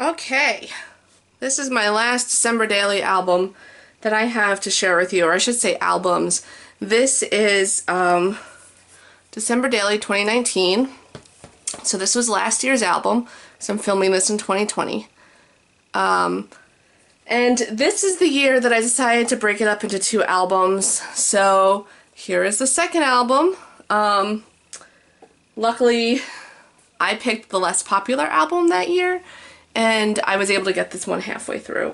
Okay, this is my last December Daily album that I have to share with you, or I should say albums. This is December Daily 2019. So this was last year's album, so I'm filming this in 2020. And this is the year that I decided to break it up into two albums. So here is the second album. Luckily, I picked the less popular album that year, and I was able to get this one halfway through.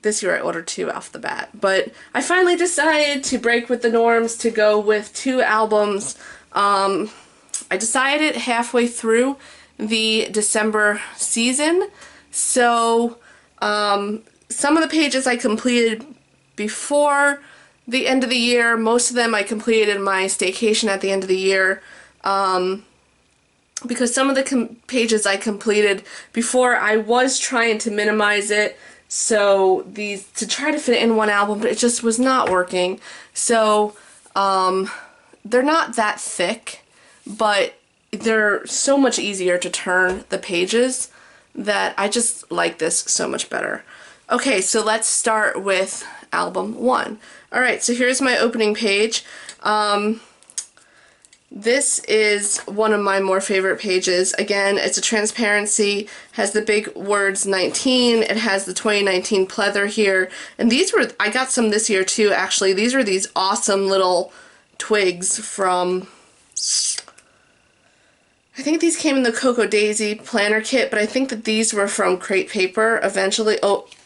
This year I ordered two off the bat, but I finally decided to break with the norms to go with two albums. I decided halfway through the December season, so some of the pages I completed before the end of the year. Most of them I completed in my staycation at the end of the year. Because some of the pages I completed before, I was trying to minimize it, so to try to fit it in one album, but it just was not working. So they're not that thick, but they're so much easier to turn the pages that I just like this so much better. Okay, so let's start with album one. Alright, so here's my opening page. This is one of my more favorite pages. Again, it's a transparency, has the big words 19, it has the 2019 pleather here, and these were, I got some this year too actually. These were these awesome little twigs from, I think these came in the Cocoa Daisy planner kit, but I think that these were from Crate Paper eventually,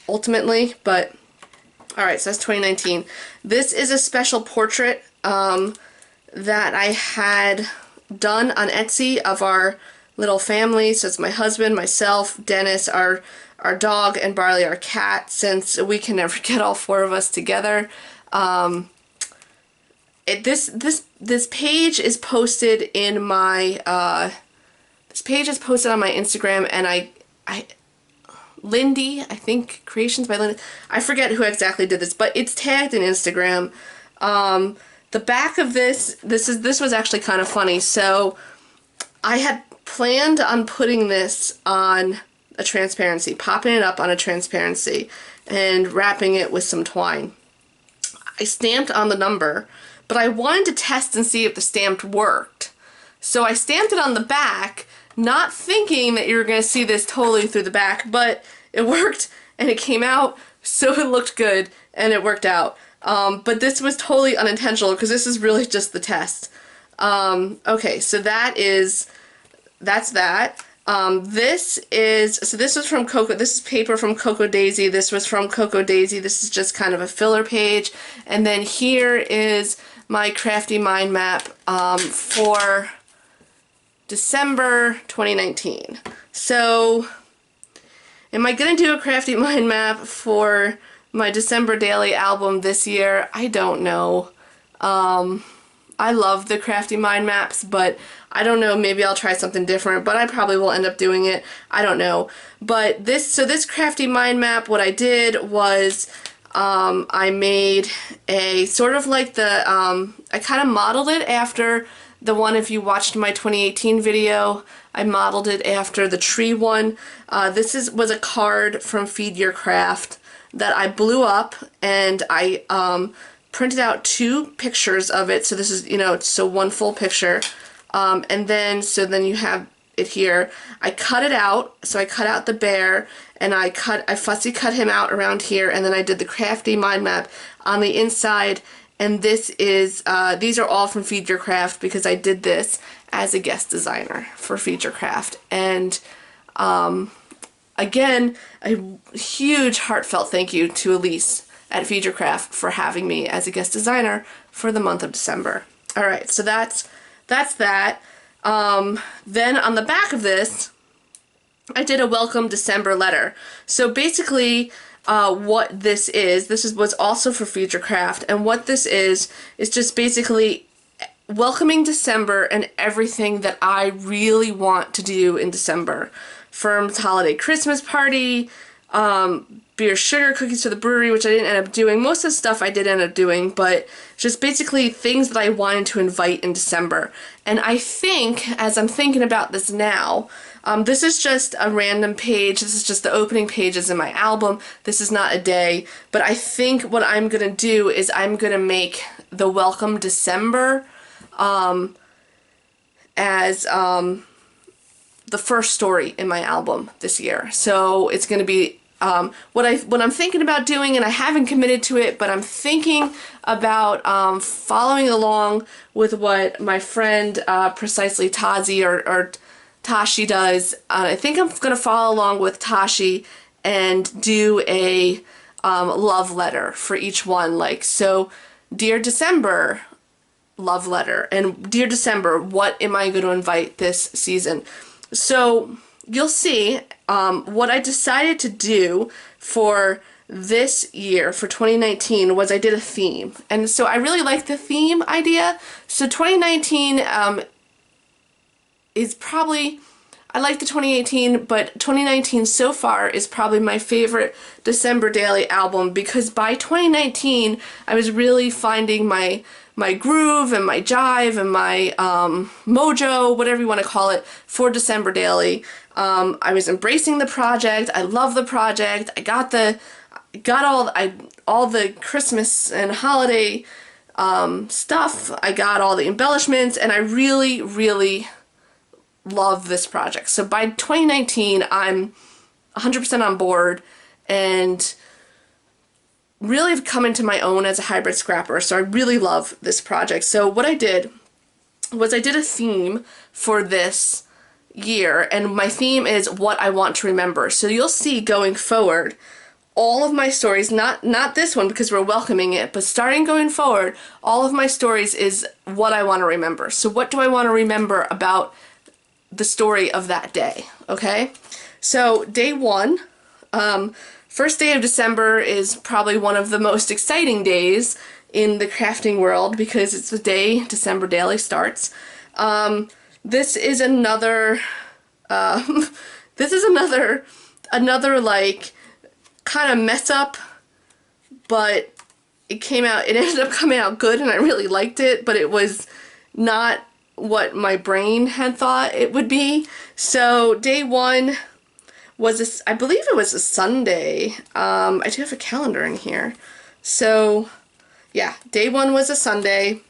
ultimately, but alright, so that's 2019. This is a special portrait that I had done on Etsy of our little family. So it's my husband, myself, Dennis, our dog, and Barley, our cat, since we can never get all four of us together. This page is posted in my this page is posted on my Instagram, and Lindy, I think, Creations by Lindy, I forget who exactly did this, but it's tagged in Instagram. The back of this was actually kind of funny. So I had planned on putting this on a transparency, popping it up on a transparency, and wrapping it with some twine. I stamped on the number, but I wanted to test and see if the stamp worked. So I stamped it on the back, not thinking that you were going to see this totally through the back, but it worked, and it came out, so it looked good, and it worked out. But this was totally unintentional, because this is really just the test. Okay, so that's that. This was from this is paper from Cocoa Daisy. This was from Cocoa Daisy. This is just kind of a filler page. And then here is my crafty mind map for December 2019. So, am I going to do a crafty mind map for my December Daily album this year? I don't know. I love the crafty mind maps, but I don't know, maybe I'll try something different, but I probably will end up doing it. I don't know. But this crafty mind map, what I did was I made a sort of like I kind of modeled it after the one, if you watched my 2018 video, I modeled it after the tree one. This was a card from Feed Your Craft that I blew up, and I printed out two pictures of it. So this is, so one full picture. And then you have it here. I cut it out, so I cut out the bear, and I fussy cut him out around here, and then I did the crafty mind map on the inside. And this is, these are all from Feed Your Craft, because I did this as a guest designer for Feed Your Craft. And again, a huge heartfelt thank you to Elise at Feed Your Craft for having me as a guest designer for the month of December. Alright, so that's that. Then on the back of this, I did a welcome December letter. So basically, what this was also for Feed Your Craft, and what this is just basically welcoming December and everything that I really want to do in December. Firm's holiday Christmas party, beer sugar cookies for the brewery, which I didn't end up doing. Most of the stuff I did end up doing, but just basically things that I wanted to invite in December. And I think, as I'm thinking about this now, this is just a random page. This is just the opening pages in my album. This is not a day. But I think what I'm going to do is I'm going to make the Welcome December as the first story in my album this year. So it's going to be what I'm thinking about doing, and I haven't committed to it, but I'm thinking about following along with what my friend Precisely Tazi or Tashi does. I think I'm going to follow along with Tashi and do a love letter for each one. Like, so, Dear December, love letter, and Dear December, what am I going to invite this season? So you'll see what I decided to do for this year, for 2019, was I did a theme. And so I really like the theme idea. So 2019 is probably, I like the 2018, but 2019 so far is probably my favorite December Daily album, because by 2019 I was really finding my groove and my jive and my mojo, whatever you want to call it, for December Daily. I was embracing the project. I love the project. I got all the Christmas and holiday stuff. I got all the embellishments, and I really, really love this project. So by 2019, I'm 100% on board and really have come into my own as a hybrid scrapper. So I really love this project. So what I did was I did a theme for this year, and my theme is what I want to remember. So you'll see going forward, all of my stories, not this one because we're welcoming it, but starting going forward, all of my stories is what I want to remember. So what do I want to remember about the story of that day? Okay, so day one, first day of December is probably one of the most exciting days in the crafting world because it's the day December Daily starts. This is another like kind of mess up, but it ended up coming out good, and I really liked it, but it was not what my brain had thought it would be. So day one was I believe it was a Sunday. I do have a calendar in here. So yeah, day one was a Sunday.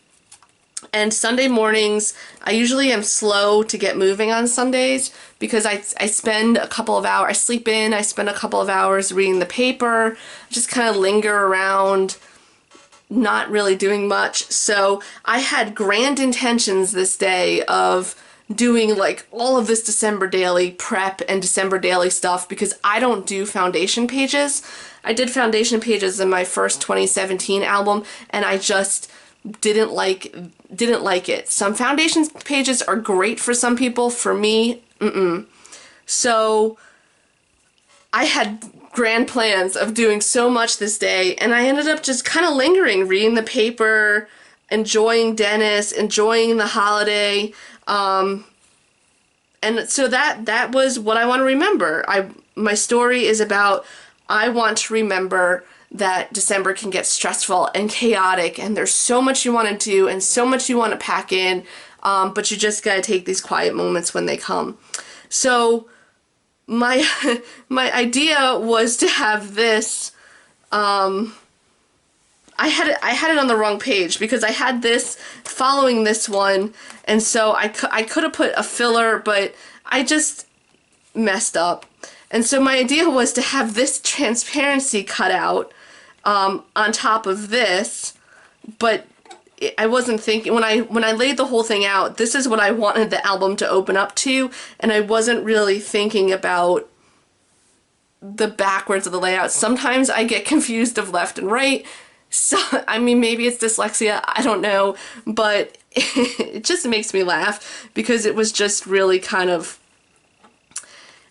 And Sunday mornings, I usually am slow to get moving on Sundays because I spend a couple of hours, I sleep in, I spend a couple of hours reading the paper, just kind of linger around, not really doing much. So I had grand intentions this day of doing like all of this December Daily prep and December Daily stuff because I don't do foundation pages. I did foundation pages in my first 2017 album, and I just didn't like it. Some foundation pages are great for some people. For me, So I had grand plans of doing so much this day, and I ended up just kind of lingering, reading the paper, enjoying Dennis, enjoying the holiday, and so that was what I want to remember. My story is about, I want to remember that December can get stressful and chaotic, and there's so much you want to do and so much you want to pack in, but you just gotta take these quiet moments when they come. So my idea was to have this. I had it on the wrong page because I had this following this one, and so I could have put a filler, but I just messed up. And so my idea was to have this transparency cut out on top of this, but I wasn't thinking, when I laid the whole thing out, this is what I wanted the album to open up to, and I wasn't really thinking about the backwards of the layout. Sometimes I get confused of left and right, so I mean, maybe it's dyslexia, I don't know, but it just makes me laugh because it was just really kind of,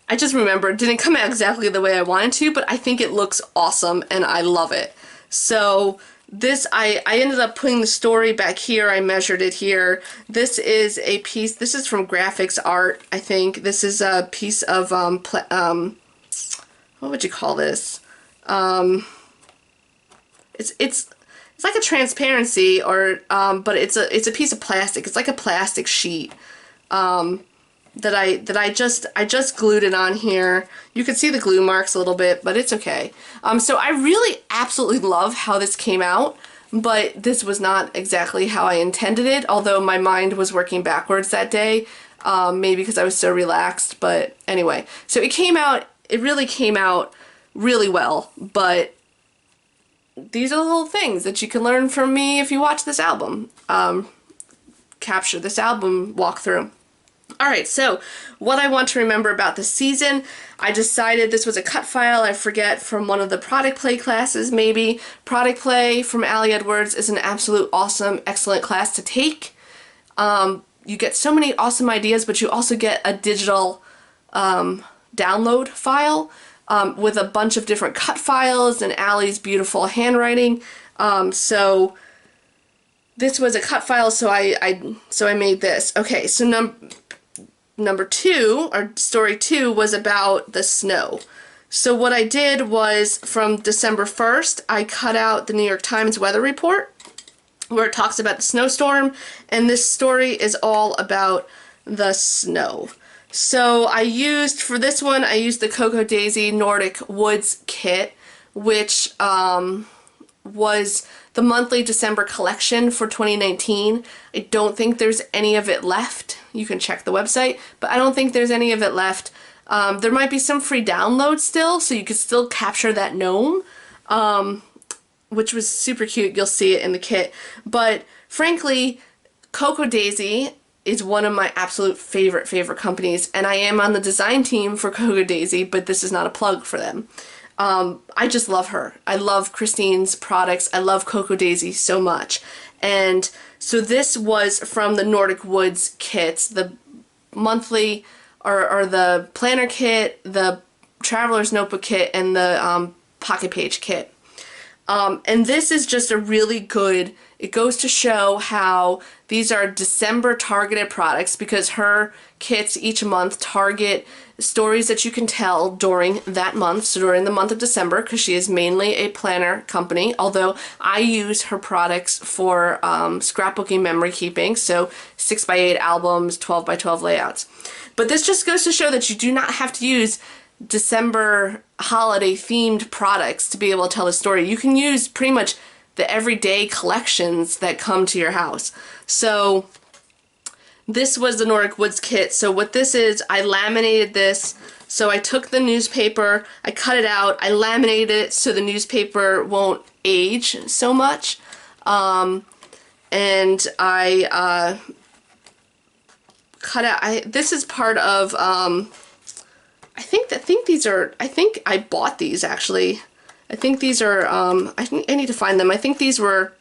I just remember it didn't come out exactly the way I wanted to, but I think it looks awesome and I love it. So this, I ended up putting the story back here. I measured it here. This is a piece, this is from Graphics Art, I think. This is a piece of, what would you call this? It's like a transparency, or but it's a piece of plastic. It's like a plastic sheet that I just glued it on here. You can see the glue marks a little bit, but it's okay. So I really absolutely love how this came out, but this was not exactly how I intended it, although my mind was working backwards that day, maybe because I was so relaxed. But anyway, so it really came out really well, but these are the little things that you can learn from me if you watch this album, capture this album walkthrough. Alright, so what I want to remember about this season, I decided this was a cut file, I forget, from one of the Product Play classes maybe. Product Play from Ali Edwards is an absolute awesome, excellent class to take. You get so many awesome ideas, but you also get a digital download file with a bunch of different cut files and Ali's beautiful handwriting. So this was a cut file, so I made this. Okay, so number 2, or story 2, was about the snow. So what I did was, from December 1st, I cut out the New York Times weather report, where it talks about the snowstorm, and this story is all about the snow. So for this one, I used the Cocoa Daisy Nordic Woods kit, which was the monthly December collection for 2019. I don't think there's any of it left. You can check the website, but I don't think there's any of it left. There might be some free downloads still, so you could still capture that gnome, which was super cute. You'll see it in the kit. But frankly, Cocoa Daisy is one of my absolute favorite companies, and I am on the design team for Cocoa Daisy, but this is not a plug for them. I just love her. I love Christine's products. I love Cocoa Daisy so much. And so this was from the Nordic Woods kits, the monthly, or the planner kit, the Traveler's Notebook kit, and the Pocket Page kit. And this is just a really good, it goes to show how these are December targeted products, because her kits each month target stories that you can tell during that month, so during the month of December, because she is mainly a planner company, although I use her products for scrapbooking, memory keeping, so 6x8 albums, 12x12 layouts. But this just goes to show that you do not have to use December holiday themed products to be able to tell a story. You can use pretty much the everyday collections that come to your house. So this was the Nordic Woods kit. So what this is, I laminated this. So I took the newspaper, I cut it out, I laminated it so the newspaper won't age so much. And I cut out, this is part of, I think I bought these actually. I think these are, I need to find them. I think these were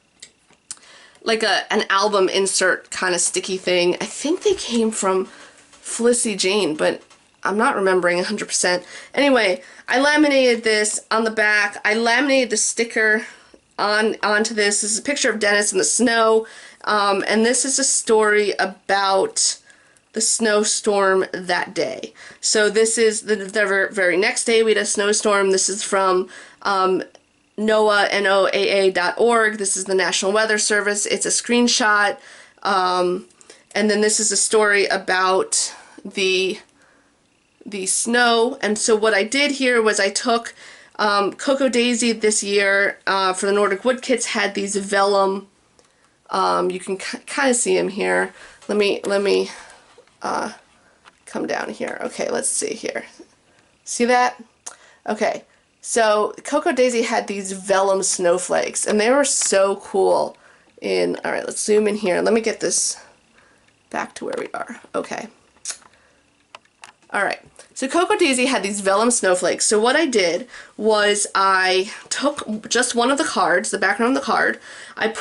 like an album insert kind of sticky thing. I think they came from Felicity Jane, but I'm not remembering 100%. Anyway, I laminated this on the back. I laminated the sticker onto this. This is a picture of Dennis in the snow, and this is a story about the snowstorm that day. So this is the very next day we had a snowstorm. This is from NOAA, NOAA.org. This is the National Weather Service. It's a screenshot. And then this is a story about the snow. And so what I did here was I took Cocoa Daisy this year for the Nordic Wood kits had these vellum. You can kind of see them here. Let me come down here. Okay, let's see here. See that? Okay, so Cocoa Daisy had these vellum snowflakes, and they were so cool. Alright, let's zoom in here. Let me get this back to where we are. Okay. Alright, so Cocoa Daisy had these vellum snowflakes. So what I did was I took just one of the cards, the background of the card, I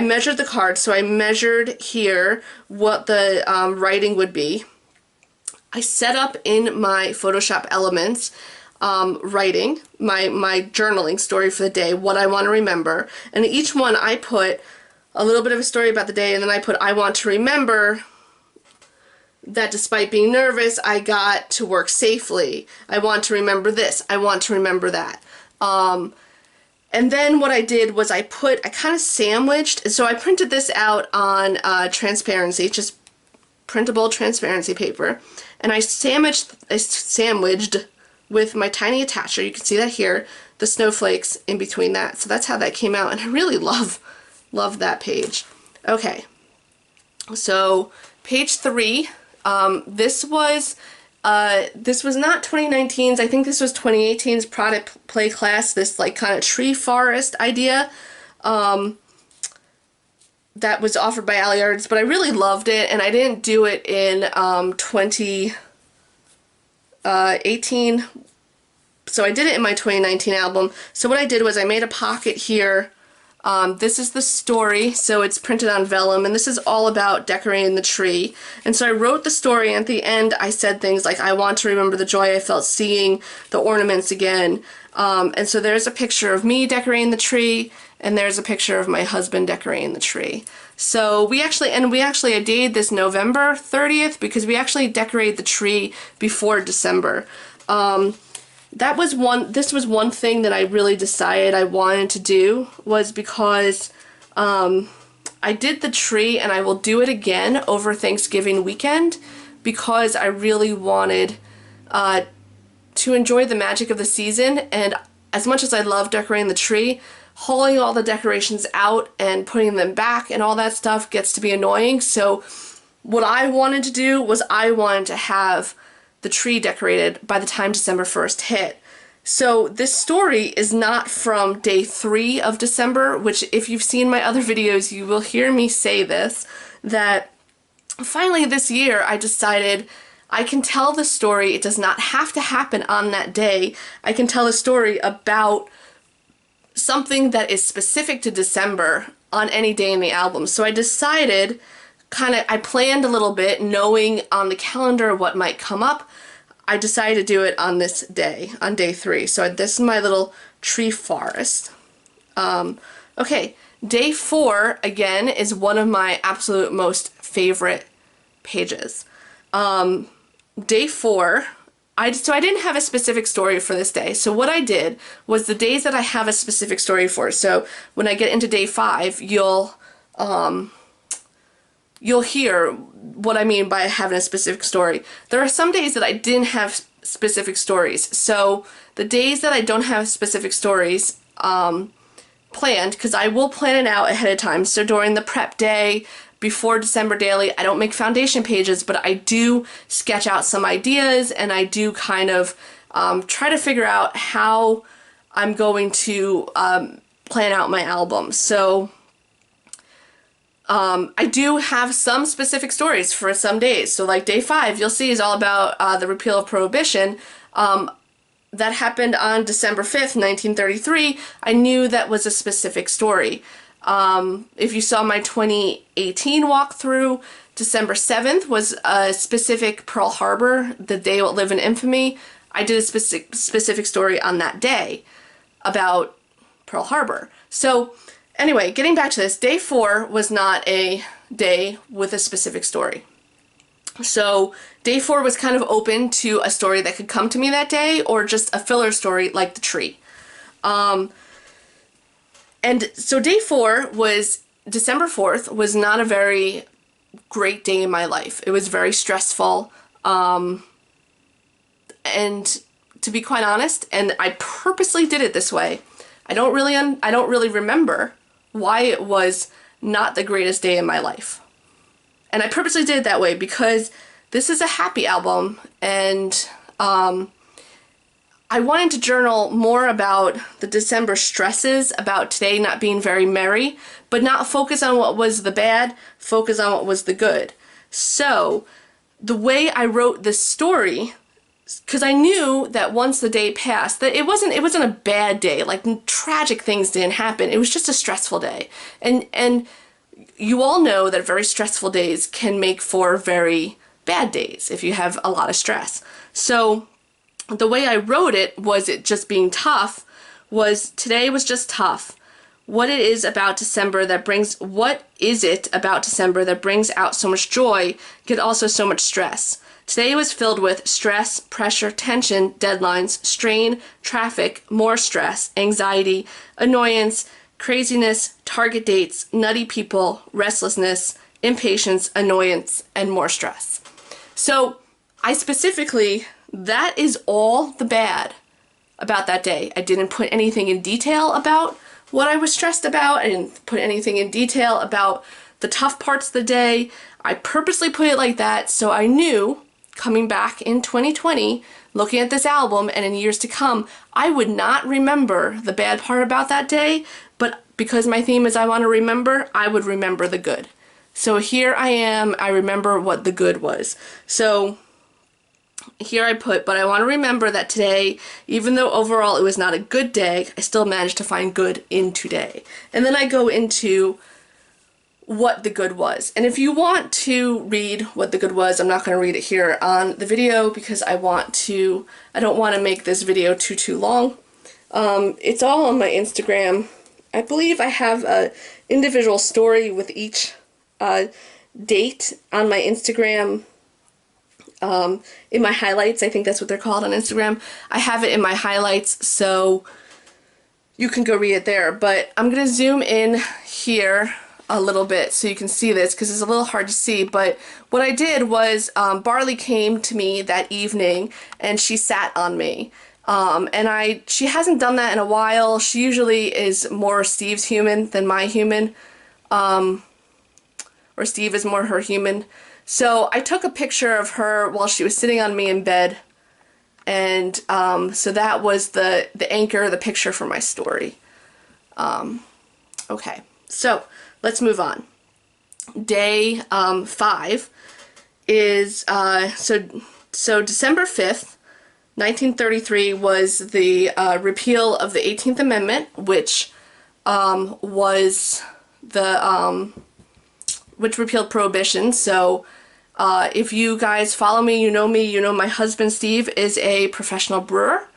measured the card, so I measured here what the writing would be. I set up in my Photoshop Elements writing, my journaling story for the day, what I want to remember, and each one I put a little bit of a story about the day, and then I put I want to remember that despite being nervous, I got to work safely. I want to remember this. I want to remember that. And then what I did was I kind of sandwiched, so I printed this out on transparency, just printable transparency paper, and I sandwiched with my tiny attacher, you can see that here, the snowflakes in between that. So that's how that came out, and I really love that page. Okay, so page 3, this was not 2019's, I think this was 2018's product play class, this like kind of tree forest idea that was offered by Alliards, but I really loved it, and I didn't do it in 2018, so I did it in my 2019 album. So what I did was I made a pocket here. This is the story, so it's printed on vellum, and this is all about decorating the tree. And so I wrote the story, and at the end I said things like, I want to remember the joy I felt seeing the ornaments again. And so there's a picture of me decorating the tree, and there's a picture of my husband decorating the tree. So I dated this November 30th because we actually decorated the tree before December. This was one thing that I really decided I wanted to do, was because I did the tree, and I will do it again over Thanksgiving weekend, because I really wanted to enjoy the magic of the season. And as much as I love decorating the tree, hauling all the decorations out and putting them back and all that stuff gets to be annoying. So what I wanted to do was I wanted to have the tree decorated by the time December 1st hit. So this story is not from day 3 of December, which if you've seen my other videos, you will hear me say this, that finally this year I decided I can tell the story. It does not have to happen on that day. I can tell a story about something that is specific to December on any day in the album. So I decided, I planned a little bit, knowing on the calendar what might come up. I decided to do it on this day, on day 3. So this is my little tree forest. Okay, day 4, again, is one of my absolute most favorite pages. Day 4, I didn't have a specific story for this day. So what I did was the days that I have a specific story for. So when I get into day 5, you'll hear what I mean by having a specific story. There are some days that I didn't have specific stories. So the days that I don't have specific stories planned, because I will plan it out ahead of time. So during the prep day, before December Daily, I don't make foundation pages, but I do sketch out some ideas, and I do kind of try to figure out how I'm going to plan out my album. So I do have some specific stories for some days. So like day 5, you'll see, is all about the repeal of Prohibition. That happened on December 5th, 1933. I knew that was a specific story. If you saw my 2018 walkthrough, December 7th was a specific Pearl Harbor, the day will live in infamy. I did a specific story on that day about Pearl Harbor. So anyway, getting back to this, day 4 was not a day with a specific story. So day 4 was kind of open to a story that could come to me that day, or just a filler story like the tree. And so day 4 was, December 4th, was not a very great day in my life. It was very stressful. And to be quite honest, and I purposely did it this way, I don't really remember why it was not the greatest day in my life. And I purposely did it that way because this is a happy album, and I wanted to journal more about the December stresses, about today not being very merry, but not focus on what was the bad, focus on what was the good. So the way I wrote this story, because I knew that once the day passed, that it wasn't a bad day, like tragic things didn't happen, it was just a stressful day. And you all know that very stressful days can make for very bad days if you have a lot of stress. So the way I wrote it was it just being tough, was today was just tough. what it is about December that brings, what is it about December that brings out so much joy, yet also so much stress? Today was filled with stress, pressure, tension, deadlines, strain, traffic, more stress, anxiety, annoyance, craziness, target dates, nutty people, restlessness, impatience, annoyance, and more stress. So I specifically, that is all the bad about that day. I didn't put anything in detail about what I was stressed about. I didn't put anything in detail about the tough parts of the day. I purposely put it like that so I knew coming back in 2020, looking at this album and in years to come, I would not remember the bad part about that day, but because my theme is I want to remember, I would remember the good. So here I am, I remember what the good was. So here I put, but I want to remember that today, even though overall it was not a good day, I still managed to find good in today. And then I go into what the good was. And if you want to read what the good was, I'm not going to read it here on the video because I don't want to make this video too long. It's all on my Instagram. I believe I have a individual story with each date on my Instagram. In my highlights, I think that's what they're called on Instagram. I have it in my highlights, so you can go read it there. But I'm going to zoom in here a little bit so you can see this because it's a little hard to see. But what I did was Barley came to me that evening and she sat on me. She hasn't done that in a while. She usually is more Steve's human than my human. Or Steve is more her human. So I took a picture of her while she was sitting on me in bed, and so that was the anchor, the picture for my story. Okay, so let's move on. Day 5 is, so December 5th, 1933 was the repeal of the 18th Amendment, which which repealed prohibition. So if you guys follow me, you know my husband Steve is a professional brewer.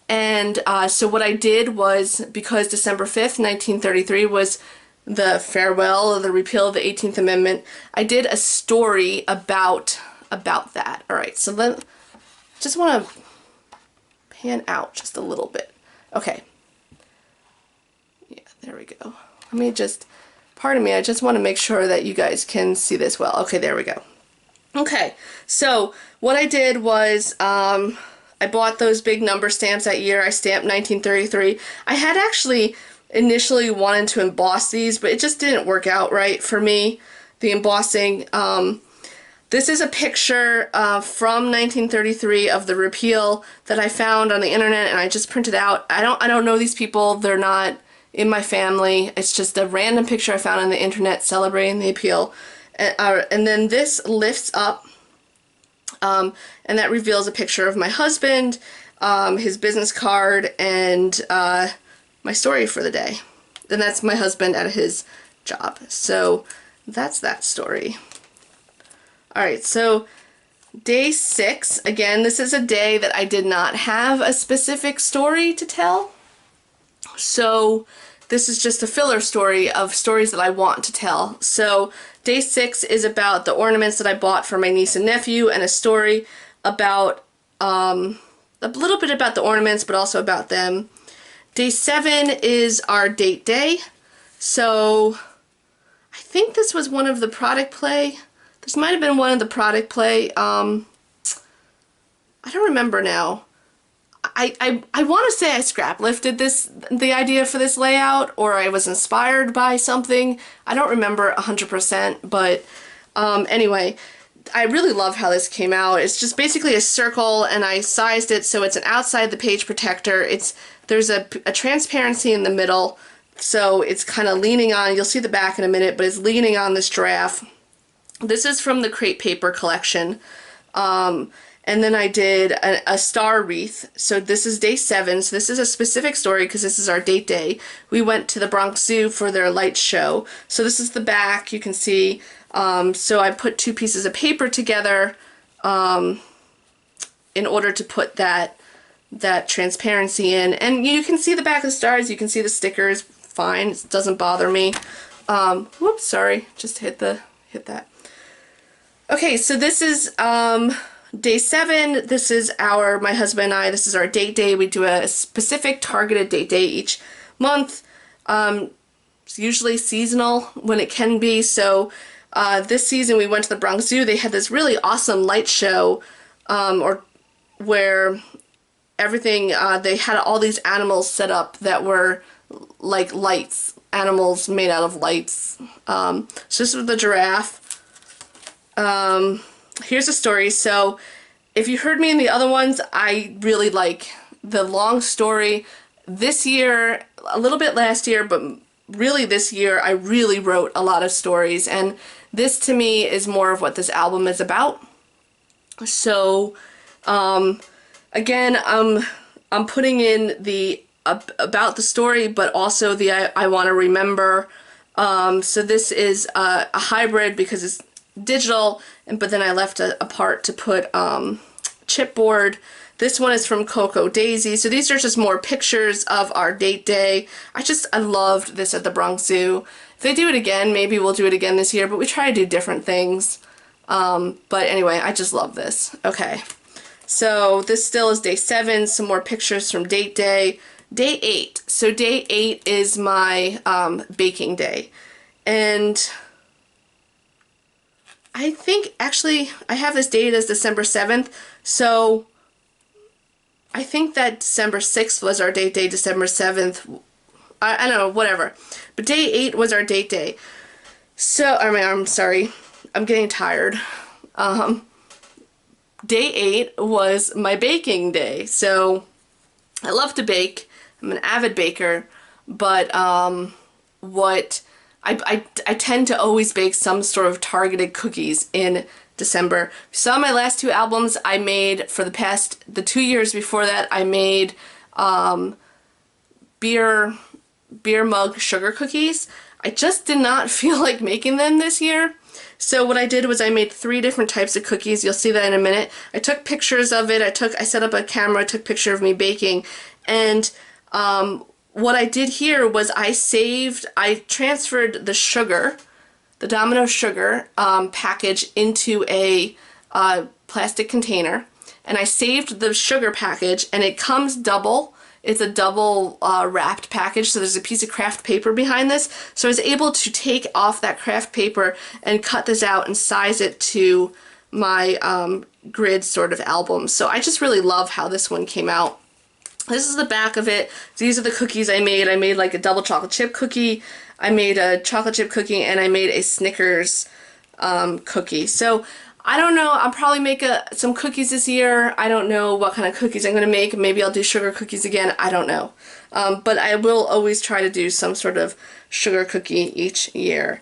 And so what I did was, because December 5th, 1933 was the farewell of the repeal of the 18th Amendment, I did a story about that. Alright, so then just want to pan out just a little bit. Okay. Yeah, there we go. Let me just, pardon me, I just want to make sure that you guys can see this well. Okay, there we go. Okay, so what I did was I bought those big number stamps that year. I stamped 1933. I had actually initially wanted to emboss these, but it just didn't work out right for me, the embossing. This is a picture from 1933 of the repeal that I found on the internet, and I just printed out. I don't know these people. They're not in my family. It's just a random picture I found on the internet celebrating the appeal. And then this lifts up, and that reveals a picture of my husband, his business card, and my story for the day. And that's my husband at his job. So that's that story. Alright, so day 6, again, this is a day that I did not have a specific story to tell. So this is just a filler story of stories that I want to tell. So day 6 is about the ornaments that I bought for my niece and nephew, and a story about a little bit about the ornaments, but also about them. Day 7 is our date day. So I think this was one of the product play. This might have been one of the product play. I don't remember now. I want to say I scrap lifted the idea for this layout, or I was inspired by something. I don't remember 100%, but anyway, I really love how this came out. It's just basically a circle, and I sized it so it's an outside the page protector. There's a transparency in the middle, so it's kind of leaning on, you'll see the back in a minute, but it's leaning on this giraffe. This is from the Crate Paper collection. And then I did a star wreath. So this is day 7. So this is a specific story because this is our date day. We went to the Bronx Zoo for their light show. So this is the back, you can see. So I put 2 pieces of paper together in order to put that transparency in. And you can see the back of the stars, you can see the stickers fine. It doesn't bother me. Whoops, sorry, just hit that. Okay, so this is day 7. This is my husband and I, this is our date day. We do a specific targeted date day each month. It's usually seasonal when it can be. So this season we went to the Bronx Zoo. They had this really awesome light show where everything, they had all these animals set up that were like lights, animals made out of lights. So this was the giraffe. Here's a story. So if you heard me in the other ones, I really like the long story. This year, a little bit last year, but really this year, I really wrote a lot of stories, and this to me is more of what this album is about. So again, I'm putting in the about the story, but also the I want to remember. So this is a hybrid because it's digital, but then I left a part to put chipboard. This one is from Cocoa Daisy. So these are just more pictures of our date day. I loved this at the Bronx Zoo. If they do it again, maybe we'll do it again this year, but we try to do different things. But anyway, I just love this. Okay, so this still is day 7. Some more pictures from date day. Day 8. So day 8 is my baking day. And I think, actually, I have this date as December 7th, so I think that December 6th was our date day, December 7th, I don't know, whatever. But day 8 was our date day. So, I'm sorry, I'm getting tired. Day 8 was my baking day, so I love to bake. I'm an avid baker, but I tend to always bake some sort of targeted cookies in December. So my last 2 albums I made for the 2 years before that, I made beer mug sugar cookies. I just did not feel like making them this year. So what I did was I made 3 different types of cookies. You'll see that in a minute. I took pictures of it. I set up a camera, took a picture of me baking, and what I did here was I transferred the sugar, the Domino sugar package into a plastic container, and I saved the sugar package, and it comes double. It's a double wrapped package, so there's a piece of craft paper behind this. So I was able to take off that craft paper and cut this out and size it to my grid sort of album. So I just really love how this one came out. This is the back of it. These are the cookies I made. I made like a double chocolate chip cookie. I made a chocolate chip cookie, and I made a Snickers cookie. So I don't know. I'll probably make some cookies this year. I don't know what kind of cookies I'm going to make. Maybe I'll do sugar cookies again. I don't know. But I will always try to do some sort of sugar cookie each year.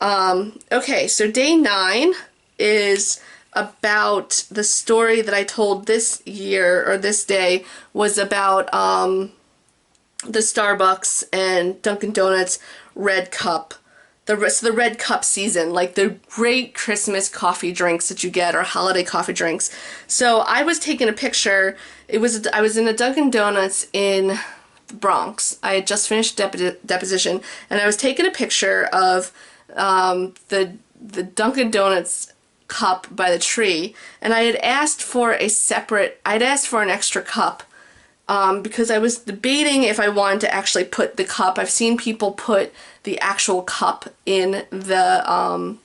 Okay, so day 9 is about the story that I told this year, or this day, was about the Starbucks and Dunkin' Donuts Red Cup. The Red Cup season, like the great Christmas coffee drinks that you get, or holiday coffee drinks. So I was taking a picture. I was in a Dunkin' Donuts in the Bronx. I had just finished deposition, and I was taking a picture of the Dunkin' Donuts cup by the tree, and I had asked for an extra cup because I was debating if I wanted to actually put the cup. I've seen people put the actual cup in the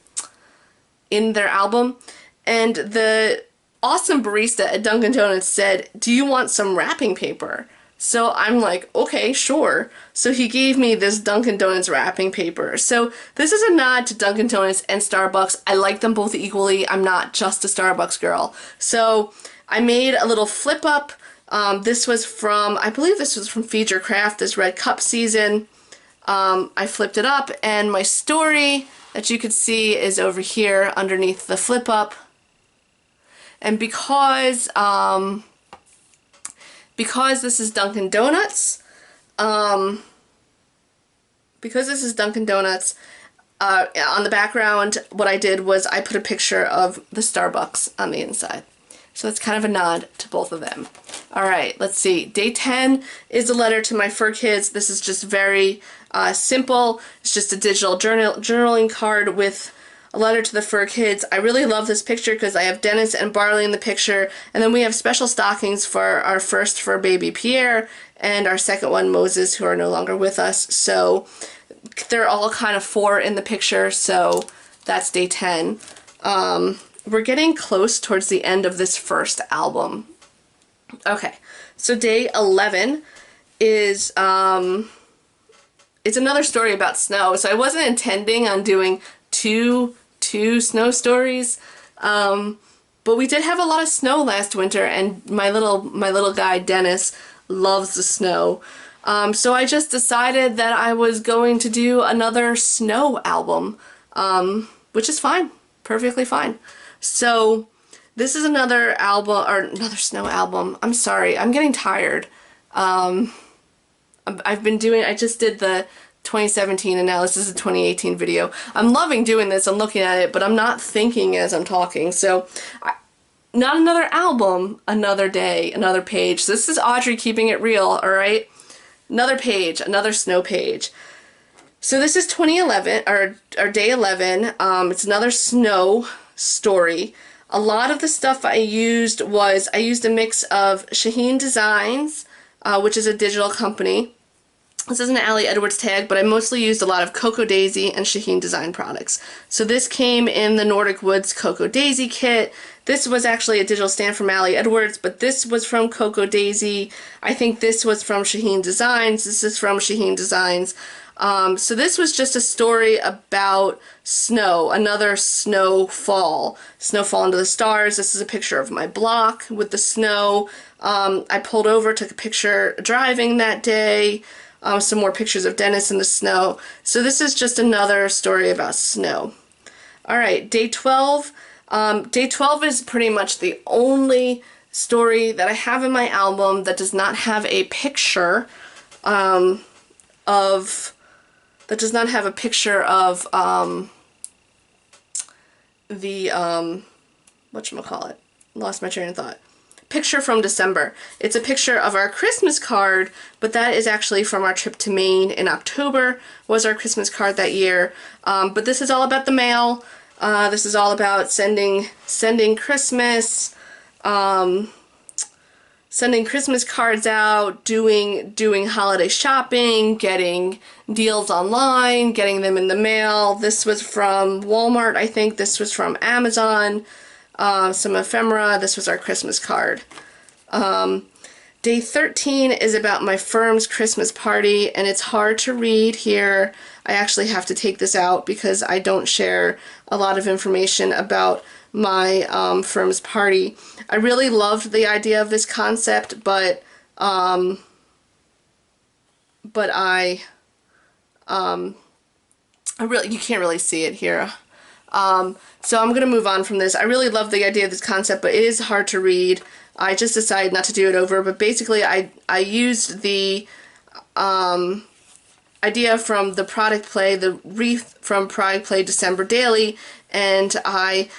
in their album, and the awesome barista at Dunkin' Donuts said, "Do you want some wrapping paper?" So I'm like, okay, sure. So he gave me this Dunkin' Donuts wrapping paper. So this is a nod to Dunkin' Donuts and Starbucks. I like them both equally. I'm not just a Starbucks girl. So I made a little flip up. This was from, I believe this was from Feed Your Craft, this Red Cup season. I flipped it up, and my story that you could see is over here underneath the flip up. And because this is Dunkin' Donuts, on the background, what I did was I put a picture of the Starbucks on the inside. So it's kind of a nod to both of them. All right, let's see. Day 10 is a letter to my fur kids. This is just very simple. It's just a digital journaling card with a letter to the fur kids. I really love this picture because I have Dennis and Barley in the picture, and then we have special stockings for our first fur baby Pierre and our second one Moses, who are no longer with us. So they're all kind of 4 in the picture, so that's day 10. We're getting close towards the end of this first album. Okay, so day 11 is it's another story about snow. So I wasn't intending on doing two snow stories, but we did have a lot of snow last winter, and my little guy Dennis loves the snow. So I just decided that I was going to do another snow album, which is fine, perfectly fine. So this is another album, or another snow album. I'm sorry, I'm getting tired. I just did the 2017 and now this is a 2018 video. I'm loving doing this and looking at it, but I'm not thinking as I'm talking. So not another album, another day, another page. This is Audrey keeping it real, all right? Another page, another snow page. So this is 2011, or day 11. It's another snow story. A lot of the stuff I used a mix of Shaheen Designs, which is a digital company. This is an Ali Edwards tag, but I mostly used a lot of Cocoa Daisy and Shaheen Design products. So this came in the Nordic Woods Cocoa Daisy kit. This was actually a digital stand from Ali Edwards, but this was from Cocoa Daisy. I think this was from Shaheen Designs. This is from Shaheen Designs. So this was just a story about snow, another snowfall into the stars. This is a picture of my block with the snow. I pulled over, took a picture driving that day. Some more pictures of Dennis in the snow. So this is just another story about snow. All right, day 12. Day 12 is pretty much the only story that I have in my album that does not have a picture of the whatchamacallit, lost my train of thought. Picture from December. It's a picture of our Christmas card, but that is actually from our trip to Maine in October, was our Christmas card that year. But this is all about the mail. This is all about sending Christmas, sending Christmas cards out, doing holiday shopping, getting deals online, getting them in the mail. This was from Walmart, I think. This was from Amazon. Some ephemera. This was our Christmas card. Day 13 is about my firm's Christmas party, and it's hard to read here. I actually have to take this out because I don't share a lot of information about my firm's party. I really loved the idea of this concept, but you can't really see it here. So I'm going to move on from this. I really love the idea of this concept, but it is hard to read. I just decided not to do it over, but basically I used the idea from the Product Play, the wreath from Product Play December Daily, and I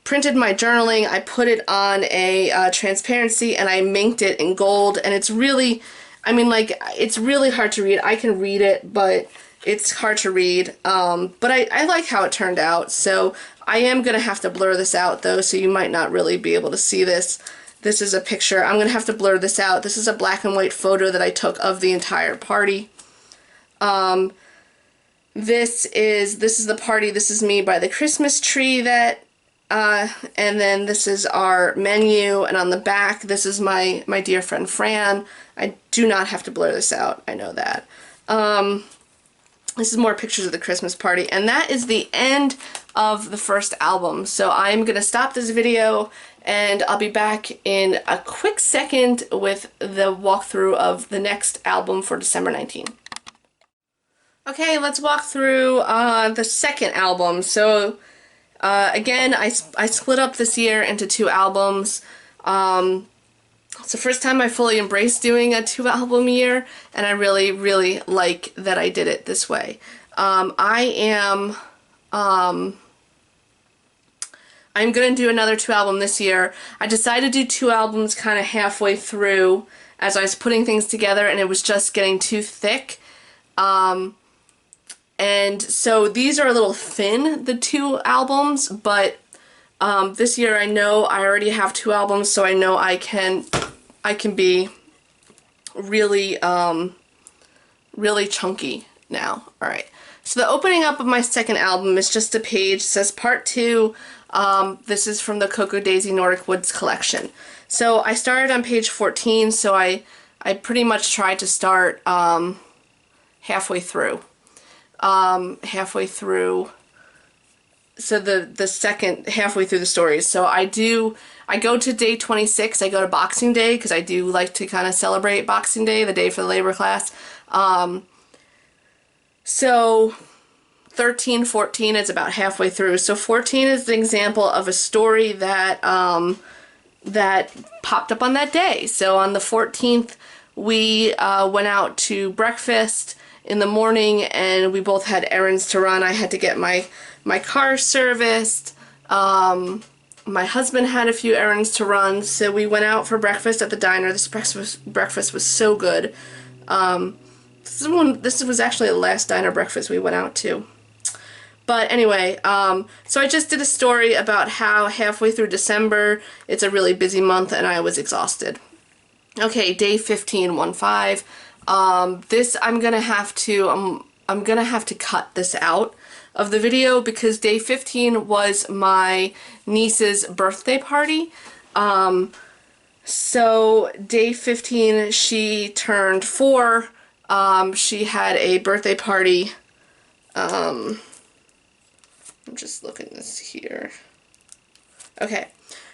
printed my journaling, I put it on a transparency, and I minked it in gold, and it's really, it's really hard to read. I can read it, but it's hard to read, but I like how it turned out. So I am going to have to blur this out though, so you might not really be able to see this. This is a picture. I'm going to have to blur this out. This is a black and white photo that I took of the entire party. This is the party. This is me by the Christmas tree and then this is our menu, and on the back this is my dear friend Fran. I do not have to blur this out. I know that. This is more pictures of the Christmas party, and that is the end of the first album. So I'm going to stop this video, and I'll be back in a quick second with the walkthrough of the next album for December 19. Okay, let's walk through the second album. So again, I split up this year into 2 albums. It's the first time I fully embraced doing a 2-album year, and I really, really like that I did it this I'm I'm going to do another 2 album this year. I decided to do 2 albums kind of halfway through as I was putting things together, and it was just getting too thick. And so these are a little thin, the 2 albums, but this year I know I already have 2 albums, so I know I can be really, really chunky now. Alright, so the opening up of my second album is just a page. It says Part 2. This is from the Cocoa Daisy Nordic Woods collection. So I started on page 14, so I pretty much tried to start halfway through. So the second halfway through the stories. So I go to day 26. I go to Boxing Day because I do like to kind of celebrate Boxing Day, the day for the labor class. So 13, 14 is about halfway through. So 14 is an example of a story that that popped up on that day. So on the 14th, we went out to breakfast in the morning, and we both had errands to run. I had to get my car serviced. My husband had a few errands to run, so we went out for breakfast at the diner. This breakfast was so good. This was actually the last diner breakfast we went out to. But anyway, so I just did a story about how halfway through December, it's a really busy month and I was exhausted. Okay, day 15, 1-5. This I'm gonna have to cut this out of the video because day 15 was my niece's birthday party. So day 15, she turned 4. She had a birthday party. I'm just looking this here. Okay,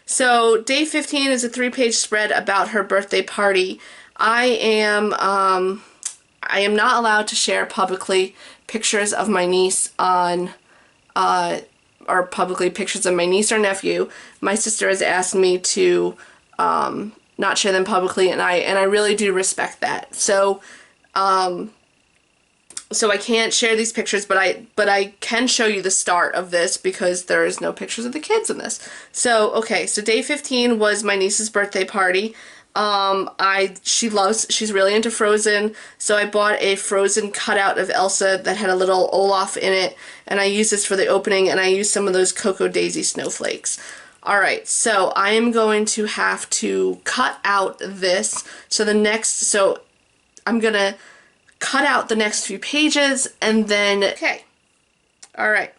so day 15 is a 3-page spread about her birthday party. I am not allowed to share publicly pictures of my niece on, or publicly pictures of my niece or nephew. My sister has asked me to not share them publicly, and I really do respect that. So, so I can't share these pictures, but I can show you the start of this because there is no pictures of the kids in this. So, okay, so day 15 was my niece's birthday party. She's really into Frozen, so I bought a Frozen cutout of Elsa that had a little Olaf in it, and I used this for the opening, and I used some of those Cocoa Daisy snowflakes. Alright, so I am going to have to cut out this, so I'm gonna cut out the next few pages, and then, okay, alright.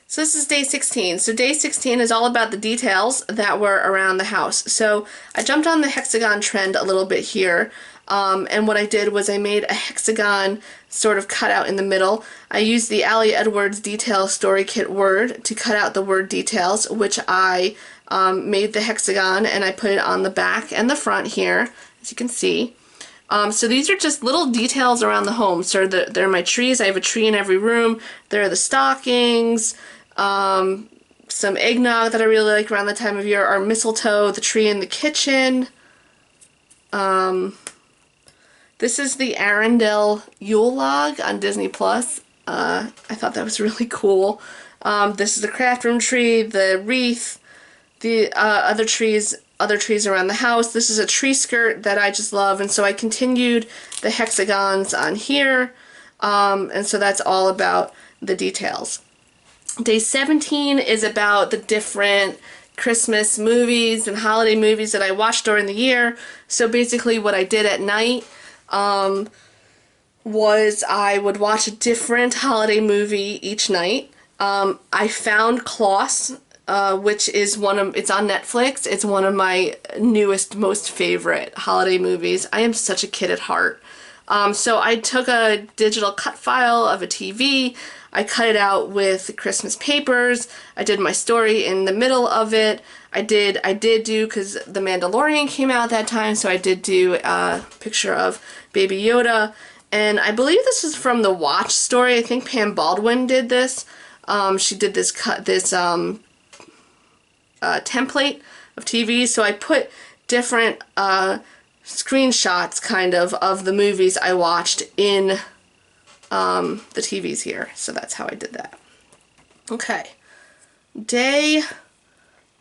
So this is day 16. So day 16 is all about the details that were around the house. So I jumped on the hexagon trend a little bit here, and what I did was I made a hexagon sort of cut out in the middle. I used the Ali Edwards Detail Story Kit word to cut out the word details, which I made the hexagon and I put it on the back and the front here, as you can see. So these are just little details around the home. So they're my trees. I have a tree in every room. There are the stockings, some eggnog that I really like around the time of year, our mistletoe, the tree in the kitchen. This is the Arendelle Yule log on Disney Plus. I thought that was really cool. This is the craft room tree, the wreath, the other trees around the house. This is a tree skirt that I just love, and so I continued the hexagons on here, and so that's all about the details. Day 17 is about the different Christmas movies and holiday movies that I watched during the year. So basically what I did at night was I would watch a different holiday movie each night. I found Klaus, which is it's on Netflix. It's one of my newest, most favorite holiday movies. I am such a kid at heart. So I took a digital cut file of a TV, I cut it out with Christmas papers, I did my story in the middle of it, I did do, because The Mandalorian came out at that time, so I did do a picture of Baby Yoda, and I believe this is from the Watch story. I think Pam Baldwin did this. She did this template of TV, so I put different screenshots kind of the movies I watched in the TVs here. So that's how I did that. Okay. Day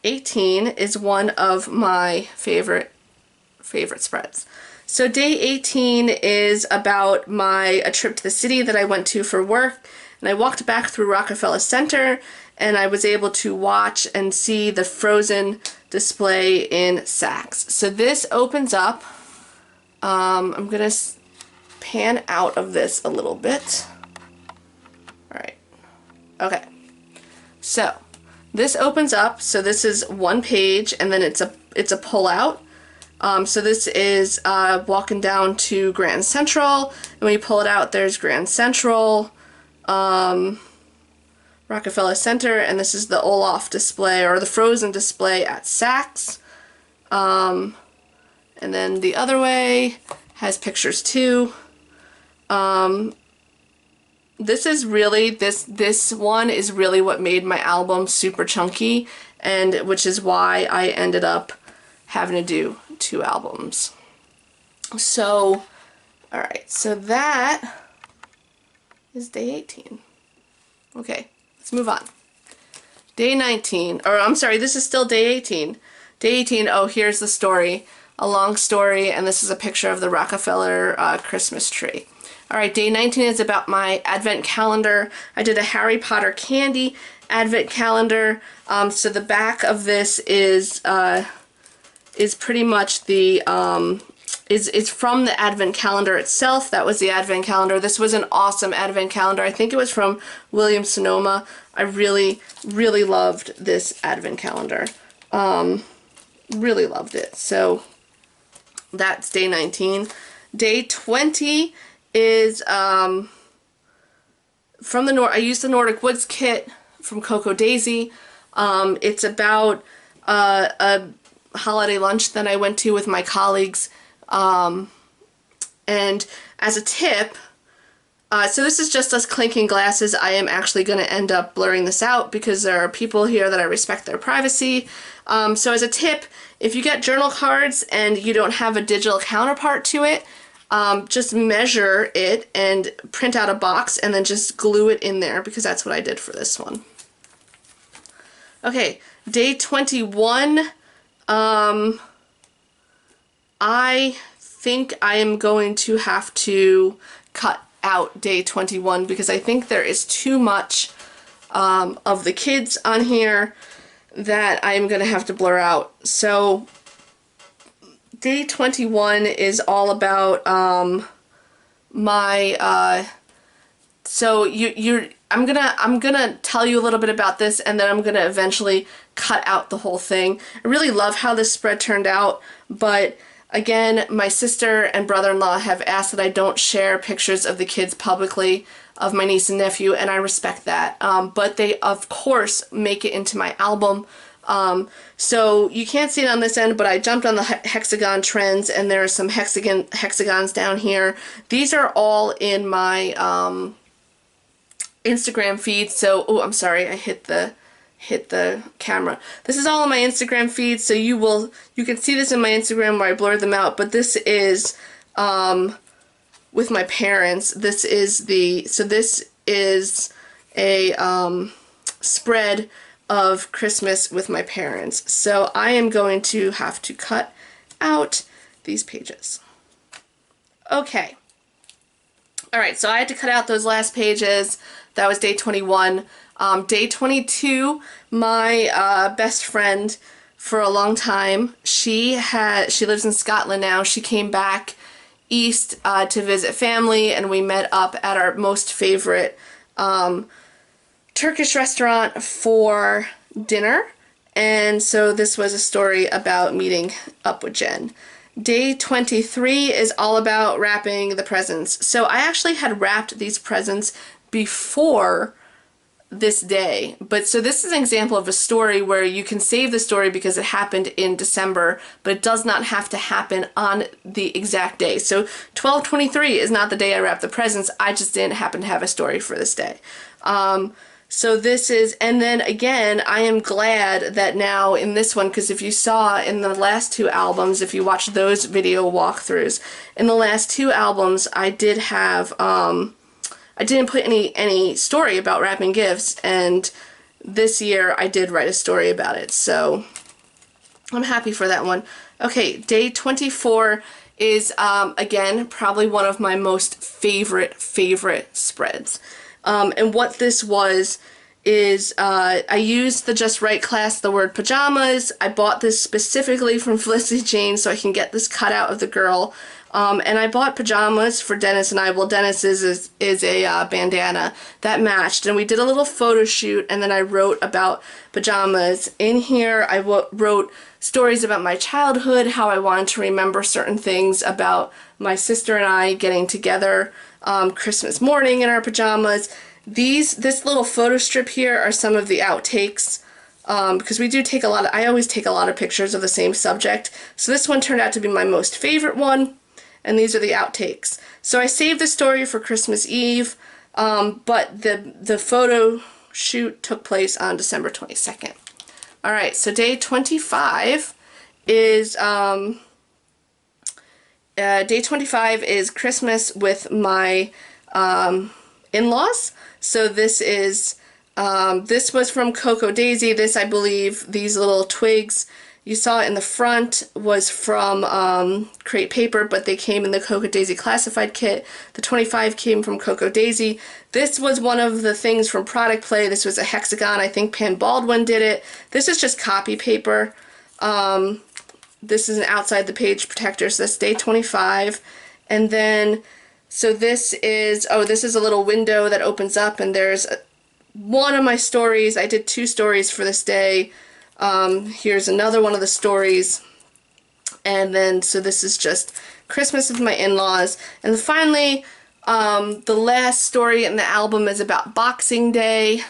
18 is one of my favorite spreads. So day 18 is about a trip to the city that I went to for work, and I walked back through Rockefeller Center, and I was able to watch and see the Frozen display in Saks. So this opens up. I'm gonna pan out of this a little bit. All right. Okay. So this opens up. So this is one page, and then it's a pull out. So this is walking down to Grand Central, and when you pull it out, there's Grand Central, Rockefeller Center, and this is the Olaf display, or the Frozen display at Saks. And then the other way has pictures too. This is really, this one is really what made my album super chunky, and which is why I ended up having to do 2 albums. So, alright, so that is day 18. Okay, let's move on. Day 19, or I'm sorry, this is still day 18. Day 18, oh, here's the story. A long story, and this is a picture of the Rockefeller Christmas tree. Alright, day 19 is about my advent calendar. I did a Harry Potter candy advent calendar. So the back of this is pretty much the is from the advent calendar itself. That was the advent calendar. This was an awesome advent calendar. I think it was from Williams-Sonoma. I really, really loved this advent calendar. Really loved it. So that's day 19. Day 20 is from the I used the Nordic Woods kit from Cocoa Daisy. It's about a holiday lunch that I went to with my colleagues, and as a tip, so this is just us clinking glasses. I am actually going to end up blurring this out because there are people here that I respect their privacy. So as a tip, if you get journal cards and you don't have a digital counterpart to it, just measure it and print out a box and then just glue it in there, because that's what I did for this one. Okay, day 21. I think I am going to have to cut out day 21 because I think there is too much of the kids on here that I'm going to have to blur out. So day 21 is all about I'm gonna tell you a little bit about this, and then I'm gonna eventually cut out the whole thing. I really love how this spread turned out, but again, my sister and brother-in-law have asked that I don't share pictures of the kids publicly, of my niece and nephew, and I respect that. But they, of course, make it into my album. So you can't see it on this end, but I jumped on the hexagon trends, and there are some hexagons down here. These are all in my Instagram feed. So, oh, I'm sorry, I hit the camera. This is all on my Instagram feed, so you can see this in my Instagram where I blurred them out, but this is with my parents. This is a spread of Christmas with my parents. So I am going to have to cut out these pages. Okay. Alright, so I had to cut out those last pages. That was day 21. Day 22, my best friend for a long time, she lives in Scotland now. She came back east to visit family, and we met up at our most favorite Turkish restaurant for dinner. And so this was a story about meeting up with Jen. Day 23 is all about wrapping the presents. So I actually had wrapped these presents before this day, but so this is an example of a story where you can save the story because it happened in December, but it does not have to happen on the exact day. So 12/23 is not the day I wrapped the presents. I just didn't happen to have a story for this day. So this is, and then again, I am glad that now in this one, because if you saw in the last 2 albums, if you watched those video walkthroughs, in the last 2 albums, I did have, I didn't put any story about wrapping gifts, and this year I did write a story about it, so I'm happy for that one. Okay, day 24 is, again, probably one of my most favorite spreads. And what this was is I used the Just Right class, the word pajamas. I bought this specifically from Felicity Jane so I can get this cut out of the girl. And I bought pajamas for Dennis and I. Well, Dennis's is a bandana that matched, and we did a little photo shoot, and then I wrote about pajamas. In here I wrote stories about my childhood, how I wanted to remember certain things about my sister and I getting together Christmas morning in our pajamas. This little photo strip here are some of the outtakes, because we do take a lot of, I always take a lot of pictures of the same subject. So this one turned out to be my most favorite one, and these are the outtakes. So I saved the story for Christmas Eve, but the photo shoot took place on December 22nd. Alright, so day 25 is Christmas with my in-laws. So this is, this was from Cocoa Daisy. This, I believe, these little twigs you saw in the front was from Crate Paper, but they came in the Cocoa Daisy Classified Kit. The 25 came from Cocoa Daisy. This was one of the things from Product Play. This was a hexagon. I think Pan Baldwin did it. This is just copy paper. This is an outside the page protector, so that's day 25. And then, so this is, oh, this is a little window that opens up, and there's one of my stories. I did 2 stories for this day. Here's another one of the stories, and then so this is just Christmas with my in-laws. And finally, the last story in the album is about Boxing Day.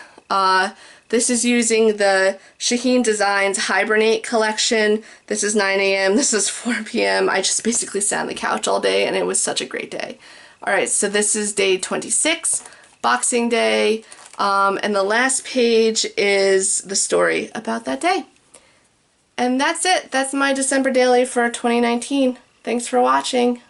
This is using the Shaheen Designs Hibernate collection. This is 9 a.m., this is 4 p.m. I just basically sat on the couch all day, and it was such a great day. Alright, so this is day 26, Boxing Day. And the last page is the story about that day. And that's it. That's my December daily for 2019. Thanks for watching.